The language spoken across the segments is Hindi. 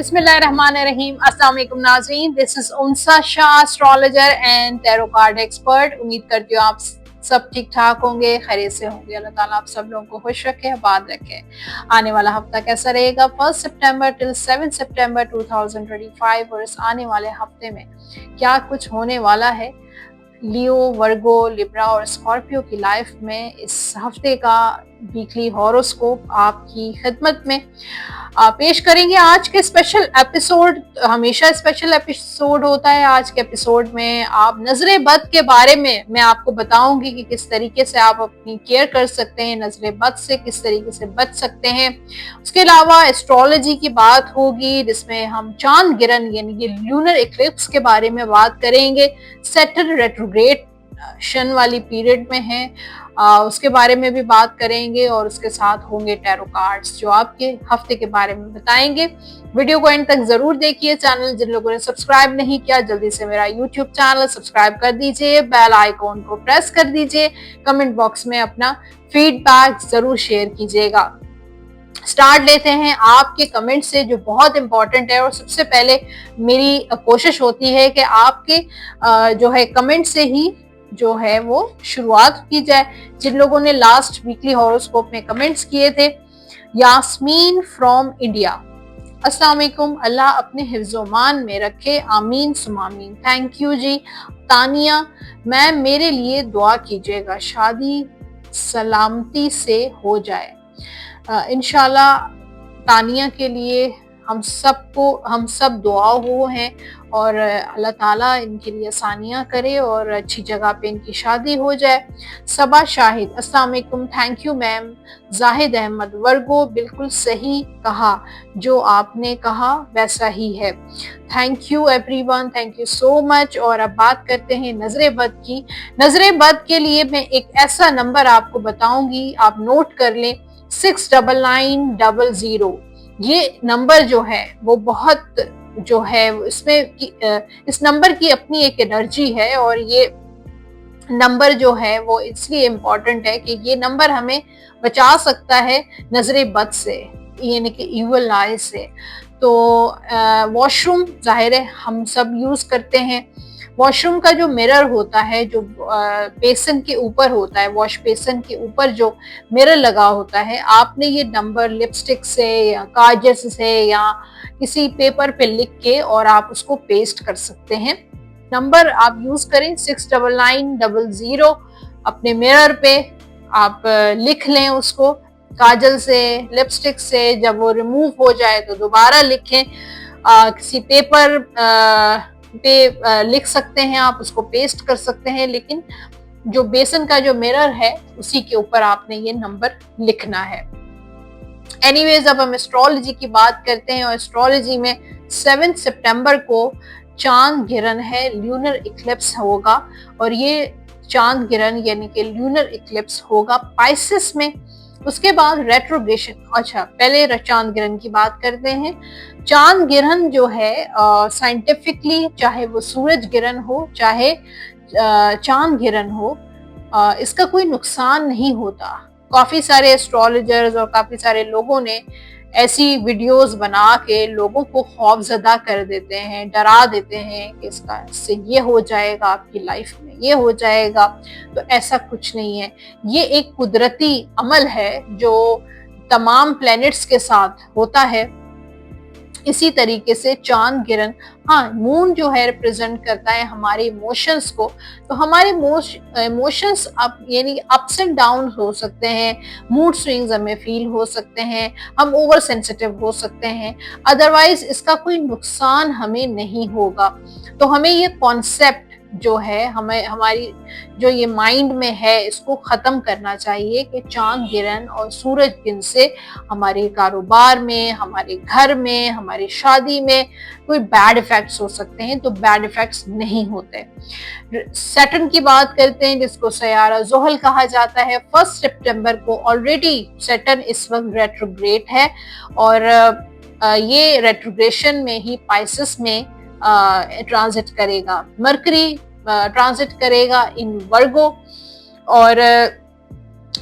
बिस्मिल्लाहिर्रहमानिर्रहीम। अस्सलाम वालेकुम नाज़रीन, this is Unsa Shah, astrologer and tarot card expert. उम्मीद करती हूँ आप सब ठीक ठाक होंगे, खैरियत से होंगे। अल्लाह ताला आप सब लोगों को खुश रखे, आबाद रखे। आने वाला हफ्ता कैसा रहेगा 1 सितंबर टिल 7 सितंबर 2025, और इस आने वाले हफ्ते में क्या कुछ होने वाला है लियो, वर्गो, लिब्रा और स्कॉर्पियो की लाइफ में। इस हफ्ते का वीकली हॉरोस्कोप आपकी खिदमत में पेश करेंगे। आज के स्पेशल एपिसोड, हमेशा स्पेशल एपिसोड होता है। आज के एपिसोड में आप नजरे बद के बारे में मैं आपको बताऊंगी कि किस तरीके से आप अपनी केयर कर सकते हैं, नजरे बद से किस तरीके से बच सकते हैं। उसके अलावा एस्ट्रोलॉजी की बात होगी, जिसमें हम चांद गिरन यानी कि ल्यूनर इक्लिप्स के बारे में बात करेंगे। सैटर्न रेट्रोग्रेशन वाली पीरियड में है, उसके बारे में भी बात करेंगे, और उसके साथ होंगे टैरो कार्ड्स जो आपके हफ्ते के बारे में बताएंगे। वीडियो को एंड तक जरूर देखिए। चैनल जिन लोगों ने सब्सक्राइब नहीं किया, जल्दी से मेरा यूट्यूब चैनल सब्सक्राइब कर दीजिए, बेल आइकॉन को प्रेस कर दीजिए, कमेंट बॉक्स में अपना फीडबैक जरूर शेयर कीजिएगा। स्टार्ट लेते हैं आपके कमेंट से, जो बहुत इंपॉर्टेंट है। और सबसे पहले मेरी कोशिश होती है कि आपके जो है कमेंट से ही जो है वो शुरुआत की जाए। जिन लोगों ने लास्ट वीकली हॉरोस्कोप में कमेंट्स किए थे, यास्मीन फ्रॉम इंडिया, अस्सलाम वालेकुम, अल्लाह अपने हिफ्ज़-ओ-मान में रखे, आमीन सुमामीन। थैंक यू जी। तानिया मैम, मेरे लिए दुआ कीजिएगा, शादी सलामती से हो जाए। इंशाल्लाह तानिया के लिए हम सब दुआ हो हैं, और अल्लाह ताला इनके लिए आसानियाँ करे और अच्छी जगह पे इनकी शादी हो जाए। सबा शाहिद, अस्सलाम वालेकुम, thank you ma'am. Zahid Ahmed, Virgo, बिल्कुल सही कहा, जो आपने कहा वैसा ही है। Thank you everyone, thank you so much. और अब बात करते हैं नजरे बद की। नजरे बद के लिए मैं एक ऐसा नंबर आपको बताऊंगी, आप नोट कर लें, 6990। ये नंबर जो है वो बहुत जो है इसमें इस नंबर की अपनी एक एनर्जी है, और ये नंबर जो है वो इसलिए इम्पोर्टेंट है कि ये नंबर हमें बचा सकता है नजरे बद से, यानी कि इविल आई से। तो वॉशरूम जाहिर है हम सब यूज करते हैं। वॉशरूम का जो मिरर होता है, जो बेसन के ऊपर होता है, वॉश बेसन के ऊपर जो मिरर लगा होता है, आपने ये नंबर लिपस्टिक से या कागज से या किसी पेपर पे लिख के और आप उसको पेस्ट कर सकते हैं। नंबर आप यूज करें 6990 अपने मिरर पे आप लिख लें उसको काजल से, लिपस्टिक से। जब वो रिमूव हो जाए तो दोबारा लिखें। किसी पेपर पे लिख सकते हैं, आप उसको पेस्ट कर सकते हैं, लेकिन जो बेसन का जो मिरर है उसी के ऊपर आपने ये नंबर लिखना है। एनीवेज, अब हम एस्ट्रोलॉजी की बात करते हैं, और एस्ट्रोलॉजी में 7 सितंबर को चांद गिरन है, ल्यूनर इक्लिप्स होगा, और ये चांद गिरन यानी कि ल्यूनर इक्लिप्स होगा पाइसेस में। उसके बाद रेट्रोग्रेशन। अच्छा, पहले चांद गिरहण की बात करते हैं। चांद गिरहण जो है साइंटिफिकली, चाहे वो सूरज गिरहण हो चाहे चांद गिरहण हो, इसका कोई नुकसान नहीं होता। काफी सारे एस्ट्रोलॉजर्स और काफी सारे लोगों ने ऐसी वीडियोस बना के लोगों को खौफजदा कर देते हैं, डरा देते हैं कि इससे ये हो जाएगा, आपकी लाइफ में ये हो जाएगा। तो ऐसा कुछ नहीं है। ये एक कुदरती अमल है जो तमाम प्लैनेट्स के साथ होता है। इसी तरीके से चांद गिरहण, हाँ, मून जो है रिप्रेजेंट करता है हमारे इमोशंस को। तो हमारे इमोशंस यानी अप्स एंड डाउन हो सकते हैं, मूड स्विंग्स हमें फील हो सकते हैं, हम ओवर सेंसिटिव हो सकते हैं। अदरवाइज इसका कोई नुकसान हमें नहीं होगा। तो हमें ये कॉन्सेप्ट जो है, हमें हमारी जो ये माइंड में है, इसको खत्म करना चाहिए कि चांद गिरहण और सूरज गिरहण से हमारे कारोबार में, हमारे घर में, हमारी शादी में कोई बैड इफेक्ट्स हो सकते हैं। तो बैड इफेक्ट्स नहीं होते। सैटर्न की बात करते हैं, जिसको सयारा ज़ोहल कहा जाता है। 1 सितंबर को ऑलरेडी सैटर्न इस वक्त रेट्रोग्रेड है, और ये रेट्रोग्रेशन में ही पाइसेस में ट्रांजिट करेगा। मरकरी ट्रांजिट करेगा इन वर्गो, और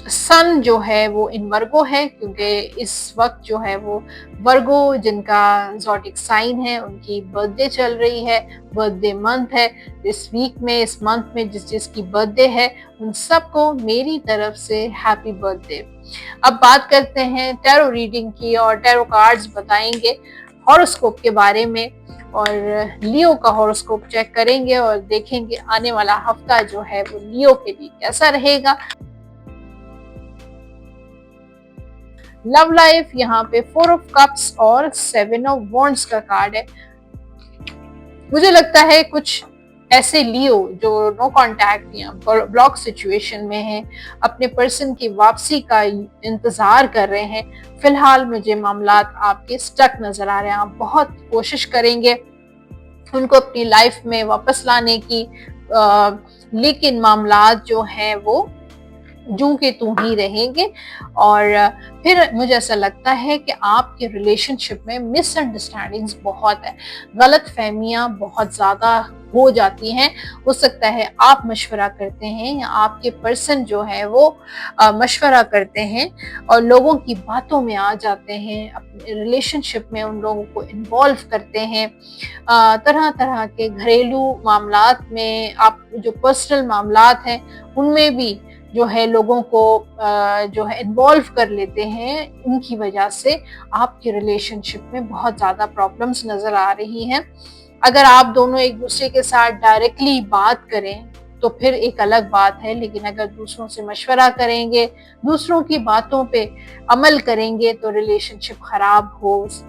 सन जो है वो इन वर्गो है, क्योंकि इस वक्त जो है वो वर्गो जिनका ज़ोडिक साइन है उनकी बर्थडे चल रही है, बर्थडे मंथ है। इस वीक में, इस मंथ में जिस जिसकी बर्थडे है उन सबको मेरी तरफ से हैप्पी बर्थडे। अब बात करते हैं टैरो रीडिंग की, और टैरो कार्ड्स बताएंगे हॉरोस्कोप के बारे में, और लियो का हॉरोस्कोप चेक करेंगे और देखेंगे आने वाला हफ्ता जो है वो लियो के लिए कैसा रहेगा। लव लाइफ, यहाँ पे 4 ऑफ कप्स और 7 ऑफ वॉन्ड्स का कार्ड है। मुझे लगता है कुछ ऐसे लियो जो नो कांटेक्ट या ब्लॉक सिचुएशन में हैं, अपने पर्सन की वापसी का इंतजार कर रहे हैं। फिलहाल मुझे मामलात आपके स्टक नजर आ रहे हैं। आप बहुत कोशिश करेंगे उनको अपनी लाइफ में वापस लाने की, लेकिन मामलात जो हैं वो जूं के तू ही रहेंगे। और फिर मुझे ऐसा लगता है कि आपके रिलेशनशिप में मिसअंडरस्टैंडिंग्स बहुत है, गलत फहमियां बहुत ज़्यादा हो जाती हैं। हो सकता है आप मशवरा करते हैं या आपके पर्सन जो है वो मशवरा करते हैं और लोगों की बातों में आ जाते हैं, अपने रिलेशनशिप में उन लोगों को इन्वॉल्व करते हैं। तरह तरह के घरेलू मामलात में, आप जो पर्सनल मामलात हैं उनमें भी जो है लोगों को जो है इन्वॉल्व कर लेते हैं। उनकी वजह से आपकी रिलेशनशिप में बहुत ज़्यादा प्रॉब्लम्स नज़र आ रही हैं। अगर आप दोनों एक दूसरे के साथ डायरेक्टली बात करें तो फिर एक अलग बात है, लेकिन अगर दूसरों से मशवरा करेंगे, दूसरों की बातों पे अमल करेंगे तो रिलेशनशिप खराब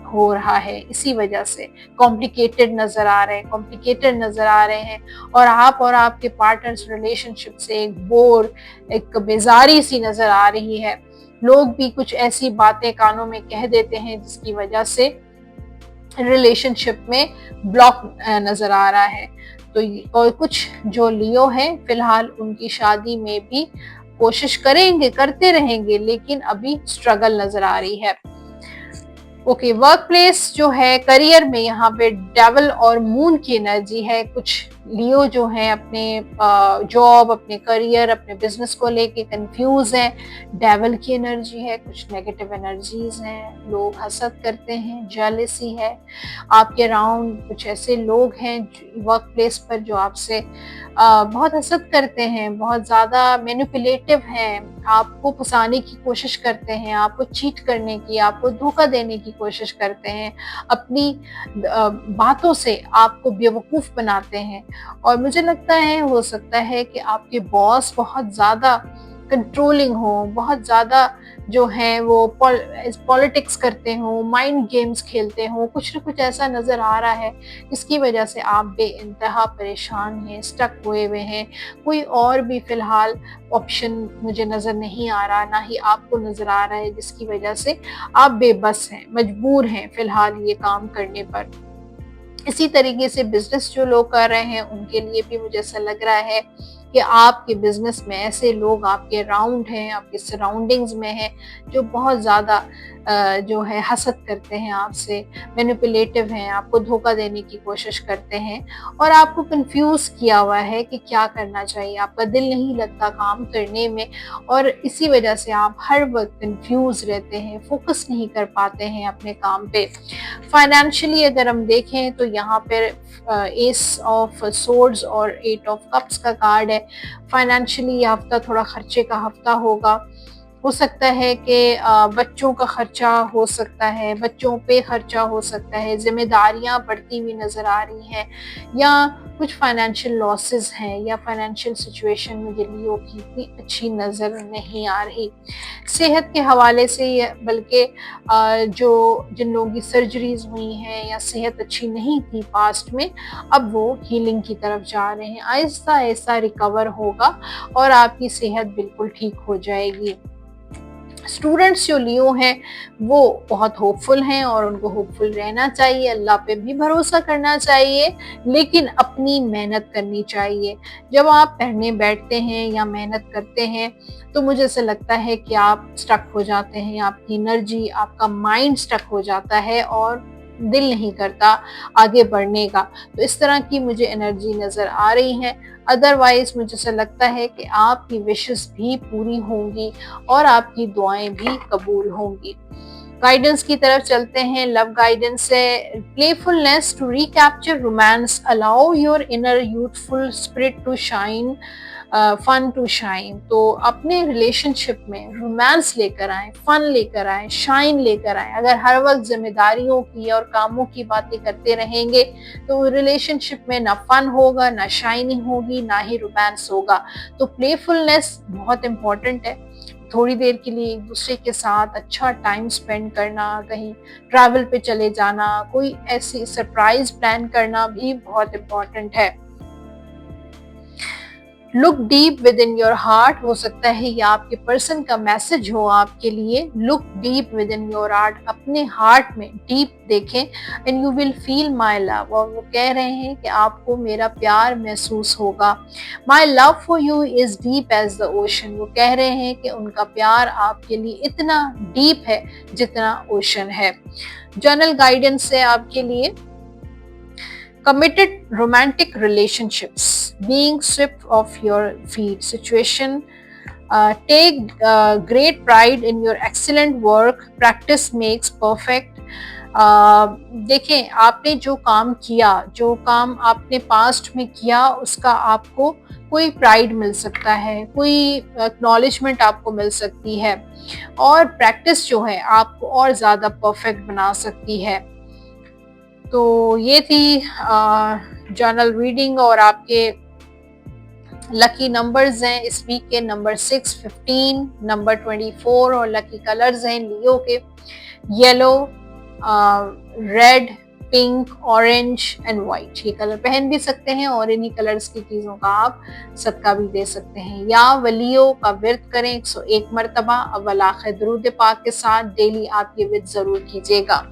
हो रहा है। इसी वजह से कॉम्प्लिकेटेड नज़र आ रहे हैं और आप और आपके पार्टनर्स रिलेशनशिप से एक बोर, एक बेजारी सी नज़र आ रही है। लोग भी कुछ ऐसी बातें कानों में कह देते हैं जिसकी वजह से रिलेशनशिप में ब्लॉक नज़र आ रहा है। तो और कुछ जो लियो हैं फिलहाल उनकी शादी में भी कोशिश करते रहेंगे, लेकिन अभी स्ट्रगल नजर आ रही है। ओके, वर्क प्लेस जो है, करियर में यहाँ पे डेविल और मून की एनर्जी है। कुछ लियो जो हैं अपने जॉब, अपने करियर, अपने बिजनेस को लेके कंफ्यूज हैं। डेविल की एनर्जी है, कुछ नेगेटिव एनर्जीज हैं, लोग हसद करते हैं, जेलसी है। आपके अराउंड कुछ ऐसे लोग हैं वर्क प्लेस पर जो आपसे बहुत हसद करते हैं, बहुत ज़्यादा मैनिपुलेटिव हैं, आपको फंसाने की कोशिश करते हैं, आपको चीट करने की, आपको धोखा देने की कोशिश करते हैं, अपनी बातों से आपको बेवकूफ़ बनाते हैं। और मुझे लगता है हो सकता है कि आपके बॉस बहुत ज़्यादा कंट्रोलिंग हो, बहुत ज़्यादा जो है वो पॉलिटिक्स करते हो, माइंड गेम्स खेलते हो, कुछ न कुछ ऐसा नज़र आ रहा है जिसकी वजह से आप बेइंतहा परेशान हैं, स्टक हुए हुए हैं। कोई और भी फ़िलहाल ऑप्शन मुझे नज़र नहीं आ रहा, ना ही आपको नज़र आ रहा है, जिसकी वजह से आप बेबस हैं, मजबूर हैं फ़िलहाल ये काम करने पर। इसी तरीके से बिजनेस जो लोग कर रहे हैं उनके लिए भी मुझे ऐसा लग रहा है कि आपके बिजनेस में ऐसे लोग आपके अराउंड हैं, आपके सराउंडिंग्स में हैं, जो बहुत ज़्यादा जो है हसद करते हैं आपसे, मैनिपुलेटिव हैं, आपको धोखा देने की कोशिश करते हैं और आपको कंफ्यूज किया हुआ है कि क्या करना चाहिए। आपका दिल नहीं लगता काम करने में और इसी वजह से आप हर वक्त कंफ्यूज रहते हैं, फोकस नहीं कर पाते हैं अपने काम पे। फाइनेंशियली अगर हम देखें तो यहाँ पर एस ऑफ सोर्ड्स और 8 ऑफ कप्स का कार्ड है। फाइनेंशियली ये हफ्ता थोड़ा खर्चे का हफ्ता होगा। हो सकता है कि बच्चों का खर्चा हो सकता है, बच्चों पे खर्चा हो सकता है, जिम्मेदारियां बढ़ती हुई नज़र आ रही हैं, या कुछ फाइनेंशियल लॉसेस हैं, या फाइनेंशियल सिचुएशन मुझे लियो की इतनी अच्छी नज़र नहीं आ रही। सेहत के हवाले से बल्कि जो जिन लोगों की सर्जरीज हुई हैं या सेहत अच्छी नहीं थी पास्ट में, अब वो हीलिंग की तरफ जा रहे हैं। आहिस्ता आहिस्ता रिकवर होगा और आपकी सेहत बिल्कुल ठीक हो जाएगी। स्टूडेंट्स जो लियो हैं वो बहुत होपफुल हैं और उनको होपफुल रहना चाहिए, अल्लाह पे भी भरोसा करना चाहिए, लेकिन अपनी मेहनत करनी चाहिए। जब आप पढ़ने बैठते हैं या मेहनत करते हैं तो मुझे ऐसा लगता है कि आप स्टक हो जाते हैं, आपकी एनर्जी, आपका माइंड स्टक हो जाता है और दिल नहीं करता आगे बढ़ने का। तो इस तरह की मुझे एनर्जी नज़र आ रही है। अदरवाइज़ मुझे ऐसा लगता है कि आपकी विशेस भी पूरी होंगी और आपकी दुआएँ भी कबूल होंगी। गाइडेंस की तरफ चलते हैं। लव गाइडेंस है, playfulness to recapture romance, allow your inner youthful spirit to shine, fun to shine. तो अपने रिलेशनशिप में रोमांस लेकर आए, फन लेकर आए, शाइन लेकर आए। अगर हर वक्त जिम्मेदारियों की और कामों की बातें करते रहेंगे तो रिलेशनशिप में ना फन होगा, ना शाइनिंग होगी, ना ही रोमांस होगा। तो प्लेफुलनेस बहुत इम्पोर्टेंट है। थोड़ी देर के लिए एक दूसरे के साथ अच्छा टाइम स्पेंड करना, कहीं ट्रैवल पे चले जाना, कोई ऐसी सरप्राइज प्लान करना भी बहुत इम्पोर्टेंट है। Look deep with in your heart, हो सकता है ये आपके पर्सन का मैसेज हो आपके लिए। Look deep with in your heart, अपने हार्ट में डीप देखें, and you will feel my love, और वो कह रहे हैं कि आपको मेरा प्यार महसूस होगा। My love for you is deep as the ocean, वो कह रहे हैं कि उनका प्यार आपके लिए इतना डीप है जितना ओशन है। जर्नल गाइडेंस है आपके लिए, committed romantic relationships, being swept off your feet situation, take great pride in your excellent work, practice makes perfect। देखें, आपने जो काम किया, जो काम आपने पास्ट में किया, उसका आपको कोई प्राइड मिल सकता है, कोई एक्नॉलेजमेंट आपको मिल सकती है, और प्रैक्टिस जो है आपको और ज़्यादा परफेक्ट बना सकती है। तो ये थी जर्नल रीडिंग, और आपके लकी नंबर्स हैं इस वीक के नंबर 6, 15, नंबर 24, और लकी कलर्स हैं लियो के yellow, red, pink, orange and white. ये कलर पहन भी सकते हैं और इन्हीं कलर्स की चीज़ों का आप सदका भी दे सकते हैं। या वलियों का व्रत करें 101 मरतबा अव्वल आखिर दुरूद पाक के साथ, डेली आप ये व्रत जरूर कीजिएगा।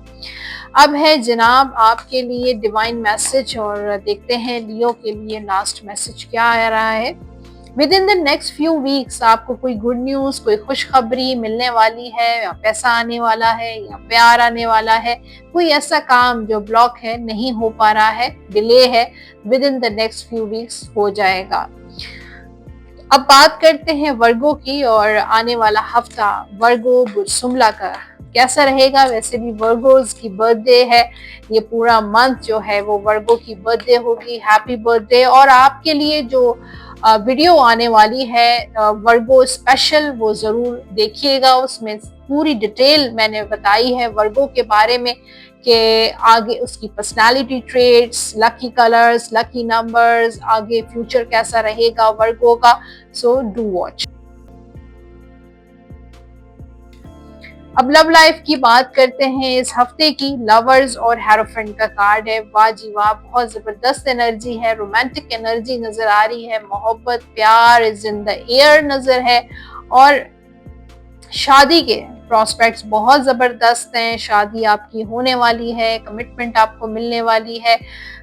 अब है जनाब आपके लिए डिवाइन मैसेज, और देखते हैं लियो के लिए लास्ट मैसेज क्या आ रहा है। With in the next few weeks आपको कोई गुड न्यूज़, कोई खुशखबरी मिलने वाली है, या पैसा आने वाला है, या प्यार आने वाला है। कोई ऐसा काम जो ब्लॉक है, नहीं हो पा रहा है, डिले है, with in the next few weeks हो जाएगा। अब बात करते हैं वर्गो की, और आने वाला हफ्ता वर्गो बुध शुमला का कैसा रहेगा। वैसे भी वर्गोज की बर्थडे है, ये पूरा मंथ जो है वो वर्गो की बर्थडे होगी। Happy birthday. और आपके लिए जो वीडियो आने वाली है वर्गो स्पेशल, वो जरूर देखिएगा। उसमें पूरी डिटेल मैंने बताई है वर्गो के बारे में, कि आगे उसकी personality traits, lucky colours, lucky numbers, आगे फ्यूचर कैसा रहेगा वर्गो का। So do watch. अब लव लाइफ की बात करते हैं इस हफ्ते की। लवर्स और हेरोफेंट का कार्ड है। वाह जी वाह, बहुत जबरदस्त एनर्जी है, रोमांटिक एनर्जी नजर आ रही है, मोहब्बत, प्यार इज इन द एयर नजर है, और शादी के प्रॉस्पेक्ट्स बहुत ज़बरदस्त हैं। शादी आपकी होने वाली है, कमिटमेंट आपको मिलने वाली है,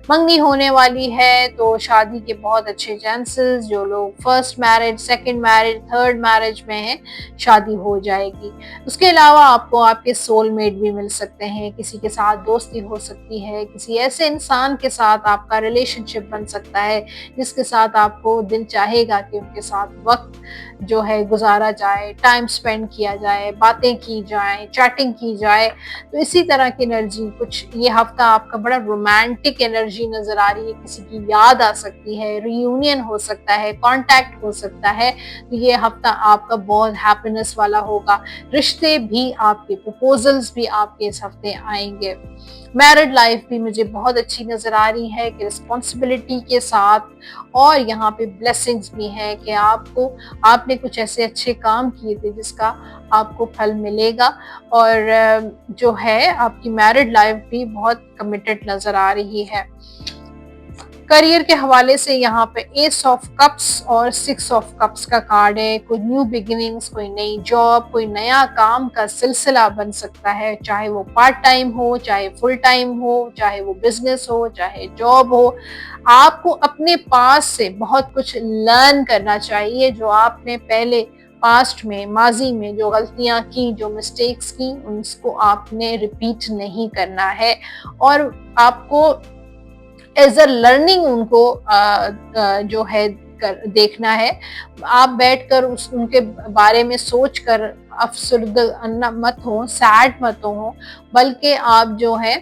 मंगनी होने वाली है। तो शादी के बहुत अच्छे चांसेस, जो लोग first marriage, second marriage, third marriage में हैं, शादी हो जाएगी। उसके अलावा आपको आपके सोलमेट भी मिल सकते हैं, किसी के साथ दोस्ती हो सकती है, किसी ऐसे इंसान के साथ आपका रिलेशनशिप बन सकता है जिसके साथ आपको दिल चाहेगा कि उनके साथ वक्त जो है गुजारा जाए, टाइम स्पेंड किया जाए, बातें की जाए, चैटिंग की जाए। तो इसी तरह की एनर्जी कुछ ये हफ्ता आपका बड़ा रोमांटिक एनर्जी नजर आ रही है। किसी की याद आ सकती है, रियूनियन हो सकता है, कांटेक्ट हो सकता है। तो ये हफ्ता आपका बहुत हैप्पीनेस वाला होगा। रिश्ते भी आपके, प्रपोजल्स भी आपके इस हफ्ते आएंगे। मैरिड लाइफ भी मुझे बहुत अच्छी नजर आ रही है कि रिस्पॉन्सिबिलिटी के साथ, और यहाँ पे ब्लेसिंग्स भी हैं कि आपने कुछ ऐसे अच्छे काम किए थे जिसका आपको फल मिलेगा। और जो है आपकी मैरिड लाइफ भी बहुत कमिटेड नजर आ रही है। करियर के हवाले से यहाँ पे एस ऑफ कप्स और 6 ऑफ कप्स का कार्ड है। कोई न्यू बिगिनिंग्स, कोई नई जॉब, कोई नया काम का सिलसिला बन सकता है, चाहे वो पार्ट टाइम हो, चाहे फुल टाइम हो, चाहे वो बिजनेस हो, चाहे जॉब हो। आपको अपने पास से बहुत कुछ लर्न करना चाहिए जो आपने पहले पास्ट में, माजी में जो गलतियां की, जो मिस्टेक्स की, उनको आपने रिपीट नहीं करना है और आपको एज अ लर्निंग उनको जो है देखना है। आप बैठकर उनके बारे में सोचकर अफसुर्द मत हो, सैड मत हो, बल्कि आप जो है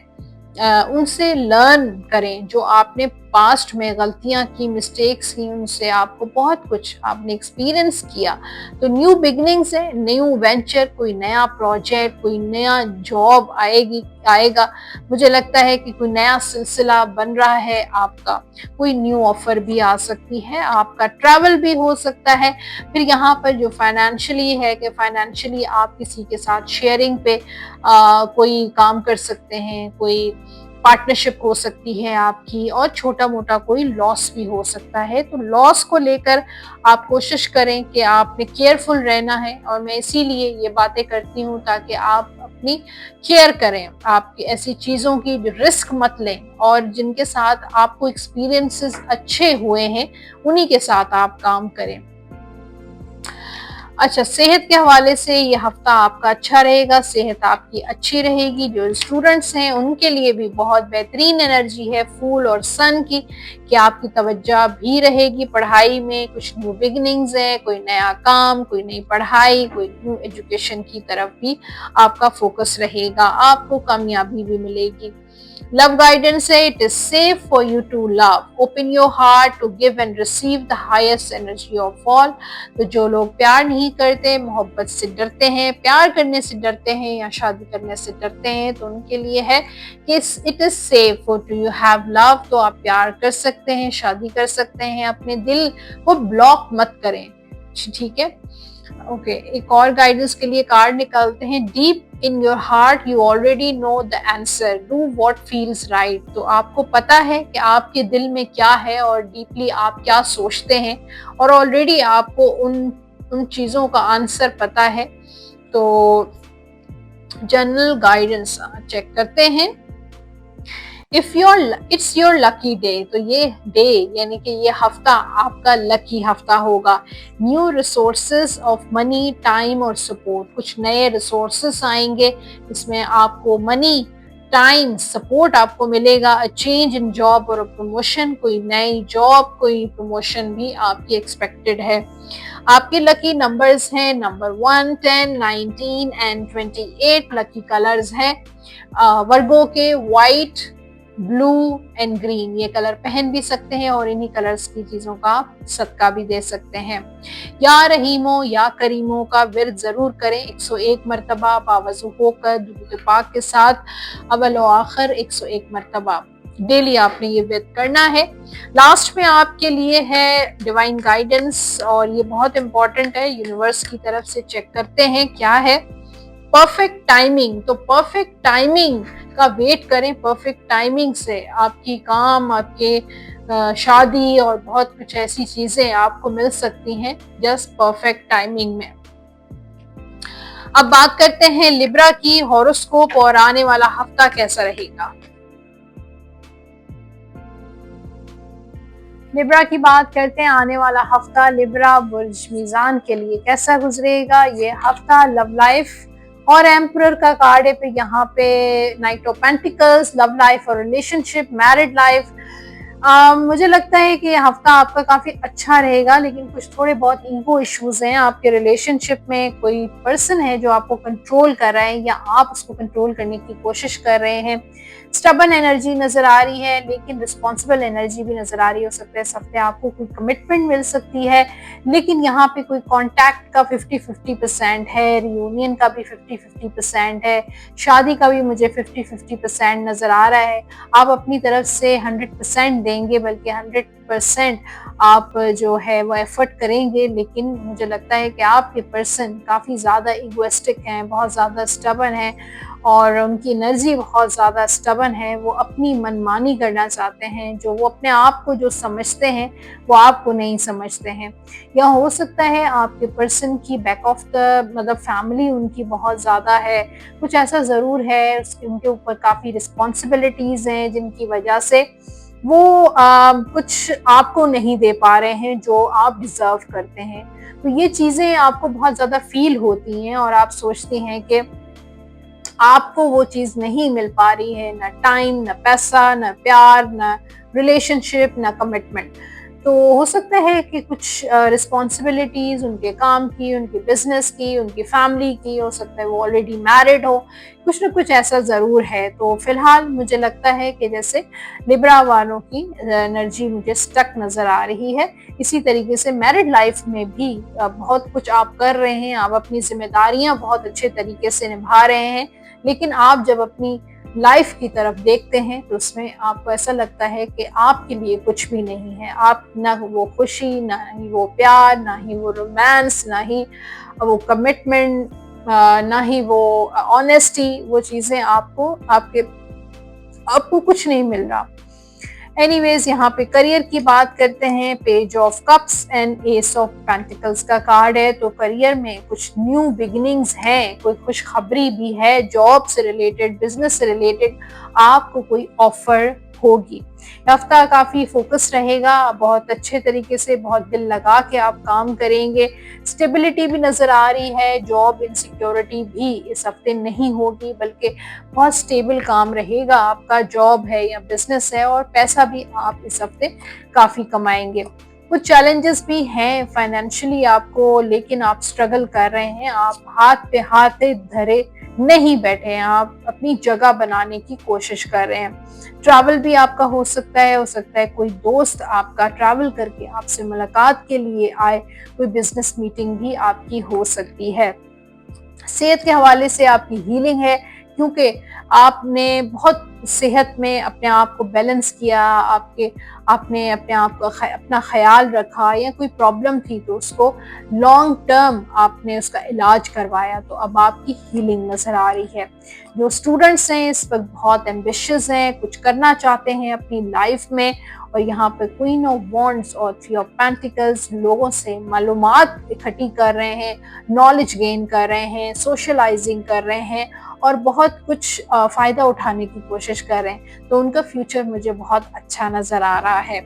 उनसे लर्न करें। जो आपने पास्ट में गलतियां की, मिस्टेक्स की, उनसे आपको बहुत कुछ आपने एक्सपीरियंस किया। तो न्यू बिगनिंग्स है, न्यू वेंचर, कोई नया प्रोजेक्ट, कोई नया जॉब आएगा। मुझे लगता है कि कोई नया सिलसिला बन रहा है आपका, कोई न्यू ऑफर भी आ सकती है, आपका ट्रैवल भी हो सकता है। फिर यहाँ पर जो फाइनेंशियली है कि फाइनेंशियली आप किसी के साथ शेयरिंग पे कोई काम कर सकते हैं, कोई पार्टनरशिप हो सकती है आपकी, और छोटा मोटा कोई लॉस भी हो सकता है। तो लॉस को लेकर आप कोशिश करें कि आपने केयरफुल रहना है, और मैं इसीलिए ये बातें करती हूँ ताकि आप अपनी केयर करें, आप ऐसी चीज़ों की जो रिस्क मत लें, और जिनके साथ आपको एक्सपीरियंसेस अच्छे हुए हैं उन्हीं के साथ आप काम करें। अच्छा, सेहत के हवाले से ये हफ्ता आपका अच्छा रहेगा, सेहत आपकी अच्छी रहेगी। जो स्टूडेंट्स हैं उनके लिए भी बहुत बेहतरीन एनर्जी है फूल और सन की, कि आपकी तवज्जो भी रहेगी पढ़ाई में, कुछ न्यू बिगनिंग्स है, कोई नया काम, कोई नई पढ़ाई, कोई न्यू एजुकेशन की तरफ भी आपका फोकस रहेगा, आपको कामयाबी भी मिलेगी। लव गाइडेंस है, it is safe for you to love, open your heart to give and receive the highest energy of all. तो जो लोग प्यार नहीं करते, मोहब्बत से डरते हैं, प्यार करने से डरते हैं या शादी करने से डरते हैं, तो उनके लिए है कि it is safe for to you have love. तो आप प्यार कर सकते हैं, शादी कर सकते हैं, अपने दिल को ब्लॉक मत करें, ठीक है। ओके, एक और गाइडेंस के लिए कार्ड निकालते हैं। Deep in your heart you already know the answer, do what feels right. तो आपको पता है कि आपके दिल में क्या है और डीपली आप क्या सोचते हैं, और ऑलरेडी आपको उन चीज़ों का आंसर पता है। तो जनरल गाइडेंस चेक करते हैं। इट्स योर लकी डे, तो ये डे यानी कि ये हफ्ता आपका लकी हफ्ता होगा। New resources of money, time और सपोर्ट, कुछ नए रिसोर्सेज आएंगे, इसमें आपको मनी, टाइम, सपोर्ट आपको मिलेगा। अ चेंज इन जॉब और प्रमोशन, कोई नई जॉब, कोई प्रमोशन भी आपकी एक्सपेक्टेड है। आपके लकी नंबर्स हैं नंबर 1, 10, 19 एंड 28। लकी कलर्स हैं वर्गों के व्हाइट, ब्लू एंड ग्रीन, ये कलर पहन भी सकते हैं और इन्हीं कलर्स की चीजों का सदका भी दे सकते हैं। या रहीमो या करीमो का विर्द जरूर करें 101 मरतबा बावजू होकर दुरूद पाक के साथ, अव्वल व आखिर 101 मरतबा डेली आपने ये विर्द करना है। लास्ट में आपके लिए है डिवाइन गाइडेंस, और ये बहुत इंपॉर्टेंट है, यूनिवर्स की तरफ से चेक करते हैं क्या है। परफेक्ट टाइमिंग, तो परफेक्ट टाइमिंग का वेट करें, परफेक्ट टाइमिंग से आपकी काम, आपके शादी और बहुत कुछ ऐसी चीजें आपको मिल सकती हैं जस्ट परफेक्ट टाइमिंग में। अब बात करते हैं लिब्रा की हॉरोस्कोप और आने वाला हफ्ता कैसा रहेगा। लिब्रा की बात करते हैं, आने वाला हफ्ता लिब्रा बुर्ज मीजान के लिए कैसा गुजरेगा। ये हफ्ता लव लाइफ और एम्परर का कार्ड है, पे यहाँ पे night of pentacles, love life और रिलेशनशिप, मैरिड लाइफ। मुझे लगता है कि हफ्ता आपका काफी अच्छा रहेगा, लेकिन कुछ थोड़े बहुत ईगो इश्यूज हैं आपके रिलेशनशिप में। कोई पर्सन है जो आपको कंट्रोल कर रहा है या आप उसको कंट्रोल करने की कोशिश कर रहे हैं। स्टबन एनर्जी नजर आ रही है, लेकिन रिस्पॉन्सिबल एनर्जी भी नजर आ रही हो सकता है। इस हफ्ते आपको कोई कमिटमेंट मिल सकती है, लेकिन यहाँ पे कोई कॉन्टैक्ट का 50-50% है, रियूनियन का भी 50-50% है, शादी का भी मुझे 50-50% नजर आ रहा है। आप अपनी तरफ से 100% देंगे, बल्कि 100% आप जो है वो एफर्ट करेंगे, लेकिन मुझे लगता है कि आपके पर्सन काफ़ी ज़्यादा इगोइस्टिक हैं, बहुत ज़्यादा स्टबन है, और उनकी एनर्जी बहुत ज़्यादा स्टबन है। वो अपनी मनमानी करना चाहते हैं, जो वो अपने आप को जो समझते हैं वो आपको नहीं समझते हैं। या हो सकता है आपके पर्सन की बैक ऑफ द मतलब फैमिली उनकी बहुत ज़्यादा है, कुछ ऐसा ज़रूर है, उनके ऊपर काफ़ी रिस्पॉन्सिबिलिटीज़ हैं, जिनकी वजह से वो कुछ आपको नहीं दे पा रहे हैं जो आप डिजर्व करते हैं। तो ये चीजें आपको बहुत ज्यादा फील होती हैं और आप सोचती हैं कि आपको वो चीज नहीं मिल पा रही है, ना टाइम, ना पैसा, ना प्यार, ना रिलेशनशिप, ना कमिटमेंट। तो हो सकता है कि कुछ रिस्पॉन्सिबिलिटीज उनके काम की, उनके बिजनेस की, उनकी फैमिली की, हो सकता है वो ऑलरेडी मैरिड हो, कुछ ना कुछ ऐसा ज़रूर है। तो फिलहाल मुझे लगता है कि जैसे लिब्रा वालों की एनर्जी मुझे स्टक नज़र आ रही है। इसी तरीके से मैरिड लाइफ में भी बहुत कुछ आप कर रहे हैं, आप अपनी जिम्मेदारियां बहुत अच्छे तरीके से निभा रहे हैं, लेकिन आप जब अपनी लाइफ की तरफ देखते हैं तो उसमें आपको ऐसा लगता है कि आपके लिए कुछ भी नहीं है। आप ना वो खुशी, ना ही वो प्यार, ना ही वो रोमांस, ना ही वो कमिटमेंट, ना ही वो ऑनेस्टी, वो चीज़ें आपको कुछ नहीं मिल रहा। एनीवेज, यहाँ पे करियर की बात करते हैं। Page of cups and S of pentacles का कार्ड है। तो करियर में कुछ न्यू बिगिनिंग्स हैं, कोई खुशखबरी भी है, जॉब से रिलेटेड, बिजनेस से रिलेटेड आपको कोई ऑफर होगी। हफ्ता काफी फोकस रहेगा, बहुत अच्छे तरीके से, बहुत दिल लगा के आप काम करेंगे। स्टेबिलिटी भी नजर आ रही है, जॉब इनसिक्योरिटी भी इस हफ्ते नहीं होगी, बल्कि बहुत स्टेबल काम रहेगा आपका, जॉब है या बिजनेस है, और पैसा भी आप इस हफ्ते काफी कमाएंगे। कुछ चैलेंजेस भी हैं फाइनेंशियली आपको, लेकिन आप स्ट्रगल कर रहे हैं, आप हाथ पे हाथ धरे नहीं बैठे हैं, आप अपनी जगह बनाने की कोशिश कर रहे हैं। ट्रैवल भी आपका हो सकता है कोई दोस्त आपका ट्रैवल करके आपसे मुलाकात के लिए आए, कोई बिजनेस मीटिंग भी आपकी हो सकती है। सेहत के हवाले से आपकी हीलिंग है, क्योंकि आपने बहुत सेहत में अपने आप को बैलेंस किया, आपने अपने आप को अपना ख्याल रखा, या कोई प्रॉब्लम थी तो उसको लॉन्ग टर्म आपने उसका इलाज करवाया, तो अब आपकी हीलिंग नज़र आ रही है। जो स्टूडेंट्स हैं इस वक्त बहुत एम्बिशियस हैं, कुछ करना चाहते हैं अपनी लाइफ में, और यहाँ पे क्वीन ऑफ वॉन्ड्स और थ्री ऑफ पेंटिकल्स लोगों से मालूमात इकट्ठी कर रहे हैं, नॉलेज गेन कर रहे हैं, सोशलाइजिंग कर रहे हैं, और बहुत कुछ फ़ायदा उठाने की कोशिश कर रहे हैं। तो उनका फ्यूचर मुझे बहुत अच्छा नज़र आ रहा है।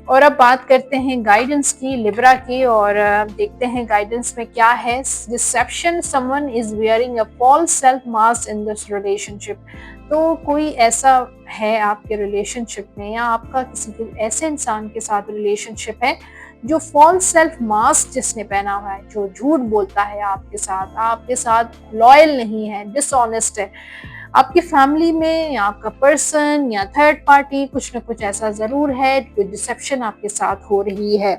और अब बात करते हैं गाइडेंस की, लिब्रा की, और देखते हैं गाइडेंस में क्या है। Deception, someone is wearing a false self mask in this relationship. तो कोई ऐसा है आपके रिलेशनशिप में, या आपका किसी ऐसे इंसान के साथ रिलेशनशिप है जो फॉल्स सेल्फ मास्क जिसने पहना हुआ है, जो झूठ बोलता है आपके साथ लॉयल नहीं है, डिसऑनेस्ट है। आपकी फैमिली में या आपका पर्सन या थर्ड पार्टी, कुछ ना कुछ ऐसा जरूर है, कोई डिसेप्शन आपके साथ हो रही है।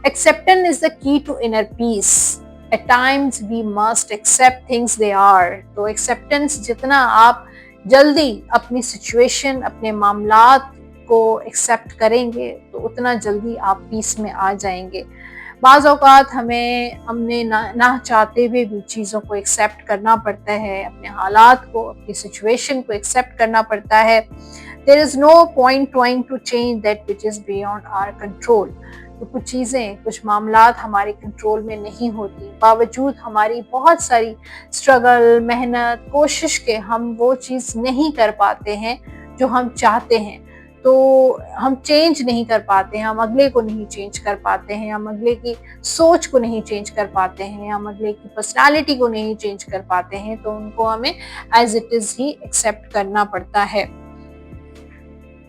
Acceptance is the key to inner peace. At times we must accept things they are. तो acceptance, जितना आप जल्दी अपनी सिचुएशन, अपने मामलात को एक्सेप्ट करेंगे, तो उतना जल्दी आप पीस में आ जाएंगे। बाज़ औक़ात हमने ना चाहते हुए भी चीज़ों को एक्सेप्ट करना पड़ता है, अपने हालात को, अपनी सिचुएशन को एक्सेप्ट करना पड़ता है। There is no point trying to change that which is beyond our control. तो कुछ चीज़ें, कुछ मामलात हमारे कंट्रोल में नहीं होती, बावजूद हमारी बहुत सारी स्ट्रगल, मेहनत, कोशिश के हम वो चीज़ नहीं कर पाते हैं जो हम चाहते हैं। तो हम चेंज नहीं कर पाते हैं, हम अगले को नहीं चेंज कर पाते हैं, हम अगले की सोच को नहीं चेंज कर पाते हैं, हम अगले की पर्सनालिटी को नहीं चेंज कर पाते हैं, तो उनको हमें एज इट इज़ ही एक्सेप्ट करना पड़ता है।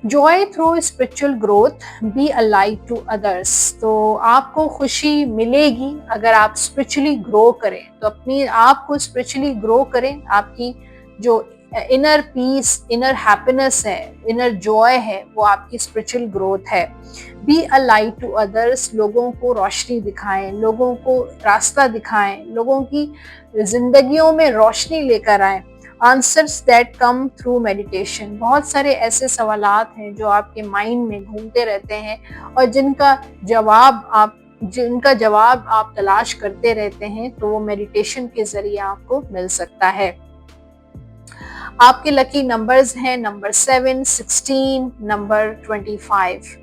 Joy through spiritual growth, be a light to others. तो आपको खुशी मिलेगी अगर आप स्पिरिचुअली ग्रो करें, तो अपनी आप को स्पिरिचुअली ग्रो करें। आपकी जो इनर पीस, इनर हैप्पीनेस है, इनर जॉय है, वो आपकी स्पिरिचुअल ग्रोथ है। Be a light to others, लोगों को रोशनी दिखाएं, लोगों को रास्ता दिखाएं, लोगों की जिंदगियों में रोशनी लेकर आएं। Answers that come through meditation, बहुत सारे ऐसे सवालात हैं जो आपके माइंड में घूमते रहते हैं, और जिनका जवाब आप तलाश करते रहते हैं, तो वो मेडिटेशन के जरिए आपको मिल सकता है। आपके लकी नंबर्स हैं नंबर 7, 16, नंबर 25।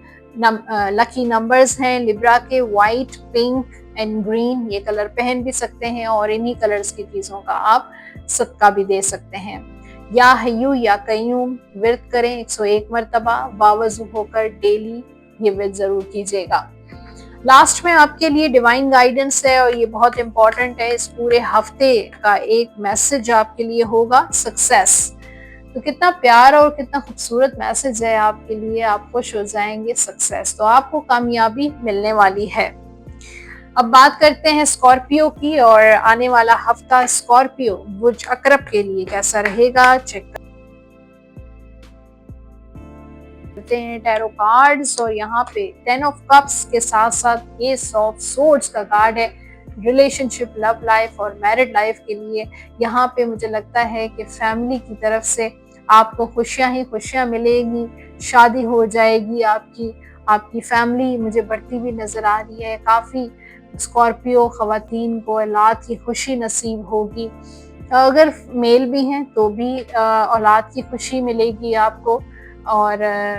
लकी नंबर्स हैं लिब्रा के व्हाइट, पिंक एंड ग्रीन। ये कलर पहन भी सकते हैं और इन्हीं कलर्स की चीज़ों का आप सदका भी दे सकते हैं। या हय्यू या कय्यूम विर्द करें 101 मरतबा, बावजू होकर डेली ये विर्द जरूर कीजिएगा। लास्ट में आपके लिए डिवाइन गाइडेंस है और ये बहुत इंपॉर्टेंट है। इस पूरे हफ्ते का एक मैसेज आपके लिए होगा सक्सेस। तो कितना प्यार और कितना खूबसूरत मैसेज है आपके लिए, आप खुश हो जाएंगे। सक्सेस तो आपको कामयाबी मिलने वाली है। अब बात करते हैं स्कॉर्पियो की और आने वाला हफ्ता स्कॉर्पियो बुर्ज अकरब के लिए कैसा रहेगा चेक करते हैं टैरो कार्ड्स। और यहाँ पे 10 ऑफ कप्स के साथ साथ एस ऑफ सोर्ड्स का कार्ड है। रिलेशनशिप, लव लाइफ और मैरिड लाइफ के लिए यहाँ पे मुझे लगता है कि फैमिली की तरफ से आपको खुशियां ही खुशियां मिलेगी, शादी हो जाएगी आपकी फैमिली मुझे बढ़ती हुई नजर आ रही है। काफी स्कॉर्पियो खवातीन को औलाद की खुशी नसीब होगी। अगर मेल भी हैं तो भी औलाद की खुशी मिलेगी आपको और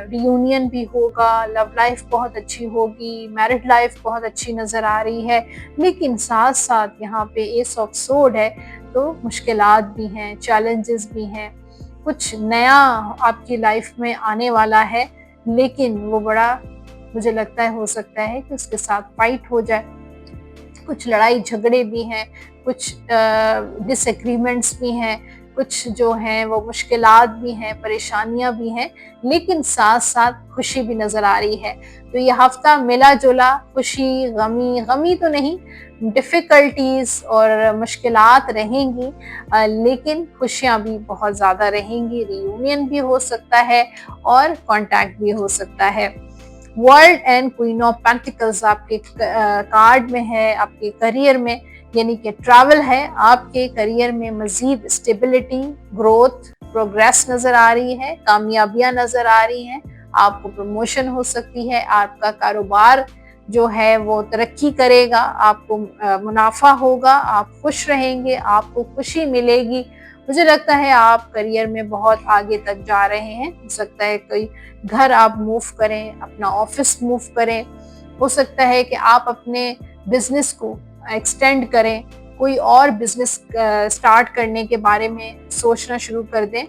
रियूनियन भी होगा। लव लाइफ बहुत अच्छी होगी, मैरिड लाइफ बहुत अच्छी नज़र आ रही है। लेकिन साथ साथ यहाँ पे एस ऑफ सोर्ड है तो मुश्किलात भी हैं, चैलेंजेस भी हैं। कुछ नया आपकी लाइफ में आने वाला है लेकिन वो बड़ा मुझे लगता है हो सकता है कि उसके साथ फाइट हो जाए। कुछ लड़ाई झगड़े भी हैं, कुछ डिसएग्रीमेंट्स भी हैं, कुछ जो हैं वो मुश्किलात भी हैं, परेशानियां भी हैं, लेकिन साथ साथ खुशी भी नज़र आ रही है। तो ये हफ्ता मिला जुला, खुशी गमी तो नहीं, डिफ़िकल्टीज़ और मुश्किलात रहेंगी लेकिन खुशियां भी बहुत ज़्यादा रहेंगी। रियूनियन भी हो सकता है और कॉन्टैक्ट भी हो सकता है। World and queen of pentacles आपके कार्ड में है। आपके करियर में यानी कि ट्रैवल है, आपके करियर में मजीद स्टेबिलिटी, ग्रोथ, प्रोग्रेस नजर आ रही है, कामयाबियां नजर आ रही हैं। आपको प्रमोशन हो सकती है, आपका कारोबार जो है वो तरक्की करेगा, आपको मुनाफा होगा, आप खुश रहेंगे, आपको खुशी मिलेगी। मुझे लगता है आप करियर में बहुत आगे तक जा रहे हैं। हो सकता है कोई घर आप मूव करें, अपना ऑफिस मूव करें, हो सकता है कि आप अपने बिजनेस को एक्सटेंड करें, कोई और बिजनेस स्टार्ट करने के बारे में सोचना शुरू कर दें।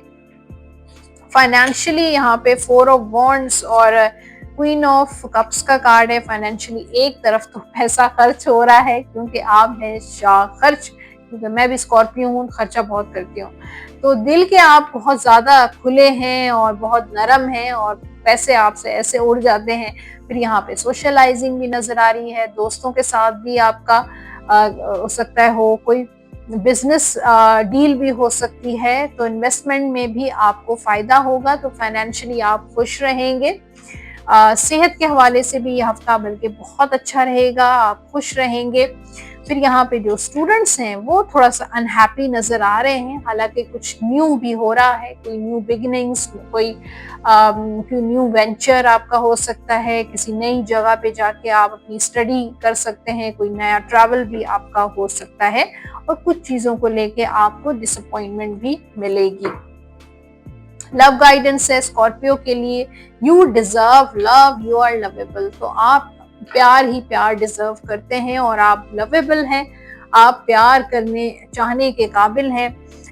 फाइनेंशियली यहाँ पे 4 ऑफ वॉन्ड्स और क्वीन ऑफ कप्स का कार्ड है। फाइनेंशियली एक तरफ तो पैसा खर्च हो रहा है क्योंकि आप हैं शाह खर्च, क्योंकि मैं भी स्कॉर्पियो हूँ, खर्चा बहुत करती हूँ। तो दिल के आप बहुत ज़्यादा खुले हैं और बहुत नरम हैं और पैसे आपसे ऐसे उड़ जाते हैं। फिर यहाँ पे सोशलाइजिंग भी नज़र आ रही है, दोस्तों के साथ भी आपका हो सकता है हो कोई बिजनेस डील भी हो सकती है। तो इन्वेस्टमेंट में भी आपको फ़ायदा होगा, तो फाइनेंशियली आप खुश रहेंगे। सेहत के हवाले से भी यह हफ्ता बल्कि बहुत अच्छा रहेगा, आप खुश रहेंगे। फिर यहाँ पे जो स्टूडेंट्स हैं वो थोड़ा सा अनहैप्पी नज़र आ रहे हैं, हालांकि कुछ न्यू भी हो रहा है, कोई न्यू बिगिनिंग्स, कोई न्यू वेंचर आपका हो सकता है, किसी नई जगह पे जाके आप अपनी स्टडी कर सकते हैं, कोई नया ट्रैवल भी आपका हो सकता है और कुछ चीज़ों को लेके आपको डिसअपॉइंटमेंट भी मिलेगी। लव गाइडेंस है स्कॉर्पियो के लिए, you deserve love, you are lovable. तो आप प्यार ही प्यार डिजर्व करते हैं और आप लवेबल हैं, आप प्यार करने चाहने के काबिल हैं।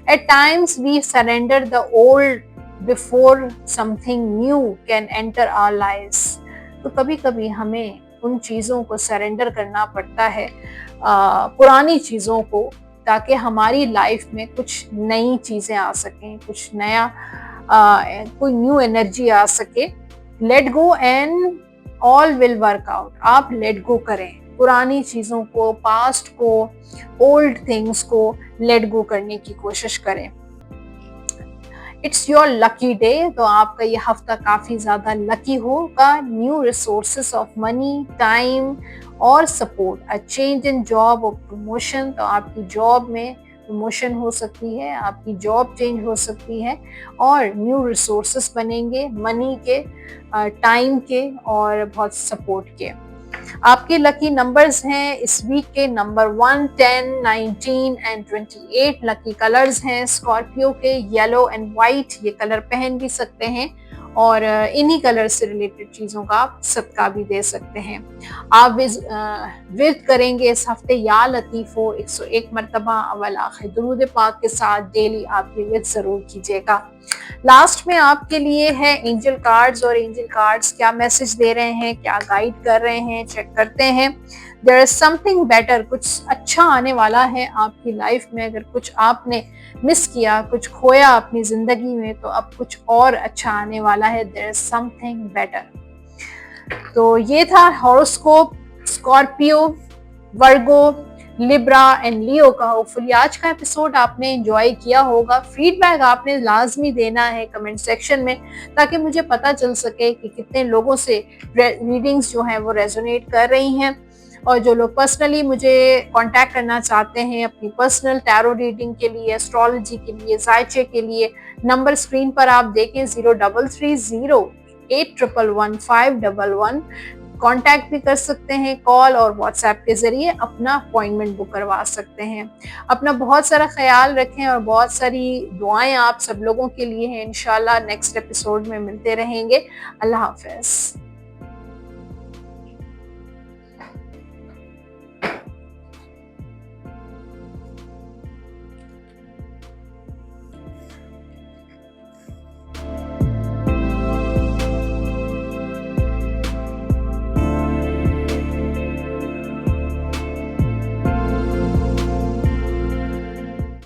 At times we surrender the old before something new can enter our lives. तो कभी कभी हमें उन चीज़ों को सरेंडर करना पड़ता है, पुरानी चीज़ों को, ताकि हमारी लाइफ में कुछ नई चीज़ें आ सकें, कुछ नया कोई न्यू एनर्जी आ सके। Let go and all will work out. आप लेट गो करें, पुरानी चीज़ों को, पास्ट को, ओल्ड थिंग्स को लेट गो करने की कोशिश करें। इट्स योर लकी डे, तो आपका ये हफ्ता काफ़ी ज़्यादा लकी होगा। New resources of money, time और support, a change in job और प्रमोशन। तो आपकी जॉब में प्रमोशन हो सकती है, आपकी जॉब चेंज हो सकती है और न्यू रिसोर्सेस बनेंगे, मनी के, टाइम के और बहुत सपोर्ट के। आपके लकी नंबर्स हैं इस वीक के नंबर 1, 10, 19 एंड 28। लकी कलर्स हैं स्कॉर्पियो के येलो एंड वाइट, ये कलर पहन भी सकते हैं और इन्हीं कलर से रिलेटेड चीज़ों का आप सदका भी दे सकते हैं। आप विर्द करेंगे इस हफ्ते या लतीफ़ो 101 मरतबा अव्वल आखिर दुरूद पाक के साथ डेली आप ये विर्द ज़रूर कीजिएगा। लास्ट में आपके लिए है एंजल कार्ड्स, और एंजल कार्ड्स क्या मैसेज दे रहे हैं, क्या गाइड कर रहे हैं, चेक करते हैं। देयर इज समथिंग बेटर, कुछ अच्छा आने वाला है आपकी लाइफ में। अगर कुछ आपने मिस किया, कुछ खोया अपनी जिंदगी में, तो अब कुछ और अच्छा आने वाला है। There is something better. तो ये था horoscope Scorpio, Virgo, Libra and Leo का। होपफुली आज का एपिसोड आपने एंजॉय किया होगा। फीडबैक आपने लाजमी देना है कमेंट सेक्शन में, ताकि मुझे पता चल सके कि कितने लोगों से रीडिंग्स जो हैं वो रेजोनेट कर रही हैं। और जो लोग पर्सनली मुझे कांटेक्ट करना चाहते हैं अपनी पर्सनल टैरो रीडिंग के लिए, एस्ट्रोलॉजी के लिए, जायचे के लिए, नंबर स्क्रीन पर आप देखें 033081111511। कांटेक्ट भी कर सकते हैं, कॉल और व्हाट्सएप के जरिए अपना अपॉइंटमेंट बुक करवा सकते हैं। अपना बहुत सारा ख्याल रखें और बहुत सारी दुआएं आप सब लोगों के लिए हैं। इंशाल्लाह नेक्स्ट एपिसोड में मिलते रहेंगे। अल्लाह हाफिज।